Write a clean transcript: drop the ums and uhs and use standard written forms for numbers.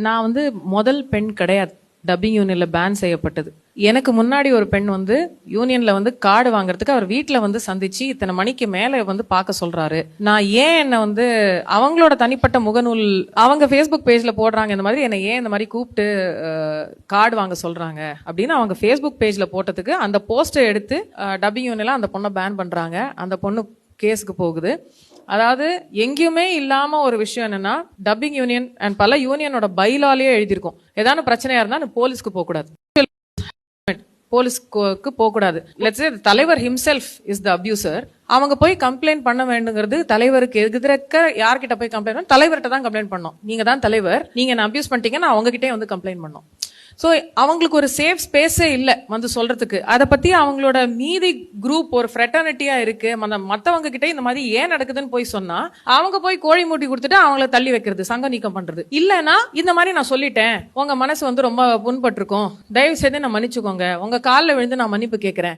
நான் வந்து முதல் பெண் கிடையாது டப்பிங் யூனியன்ல பேன் செய்யப்பட்டது. எனக்கு முன்னாடி ஒரு பெண் வந்து யூனியன்ல வந்து கார்டு வாங்குறதுக்கு அவர் வீட்டுல வந்து சந்திச்சு இத்தனை மணிக்கு மேல வந்து பார்க்க சொல்றாரு. நான் ஏன் என்ன வந்து அவங்களோட தனிப்பட்ட முகநூல் அவங்க ஃபேஸ்புக் பேஜ்ல போடுறாங்க இந்த மாதிரி, என்னை ஏன் இந்த மாதிரி கூப்பிட்டு கார்டு வாங்க சொல்றாங்க அப்படின்னு அவங்க ஃபேஸ்புக் பேஜ்ல போட்டதுக்கு அந்த போஸ்டர் எடுத்து டப்பிங் யூனியன்ல அந்த பொண்ணை பேன் பண்றாங்க. அந்த பொண்ணு கேஸுக்கு போகுது. அதாவது எங்கேயுமே இல்லாம ஒரு விஷயம் என்னன்னா, டப்பிங் யூனியன் அண்ட் பல யூனியனோட பைலாலேயே எழுதியிருக்கும், ஏதாவது பிரச்சனையா இருந்தா போலீஸ்க்கு போக கூடாது, போலீஸ்க்கு போக கூடாது. லெட்ஸ் சே தலைவர் ஹிம்செல்ஃப் இஸ் த அபியூசர். அவங்க போய் கம்ப்ளைண்ட் பண்ண வேண்டுங்கிறது தலைவருக்கு எதிர்க்க யார்கிட்ட போய் கம்ப்ளைண்ட் பண்ணணும்? தலைவர்கிட்ட தான் கம்ப்ளைண்ட் பண்ணணும். நீங்க தான் தலைவர், நீங்க என்ன அபியூஸ் பண்ணிட்டீங்கன்னா அவங்க கிட்டே வந்து கம்ப்ளைண்ட் பண்ணணும். ஸோ அவங்களுக்கு ஒரு சேஃப் ஸ்பேஸே இல்லை வந்து சொல்றதுக்கு. அதை பத்தி அவங்களோட மீதி குரூப் ஒரு ஃப்ரெட்டர்னிட்டியா இருக்கு, மற்றவங்க கிட்ட இந்த மாதிரி ஏன் நடக்குதுன்னு போய் சொன்னா அவங்க போய் கோழி மூட்டி கொடுத்துட்டு அவங்கள தள்ளி வைக்கிறது, சங்க நீக்கம் பண்றது. இல்லைன்னா இந்த மாதிரி நான் சொல்லிட்டேன், உங்க மனசு வந்து ரொம்ப புண்பட்டிருக்கும், தயவு செய்து நான் மன்னிச்சுக்கோங்க, உங்க காலில் விழுந்து நான் மன்னிப்பு கேட்கிறேன்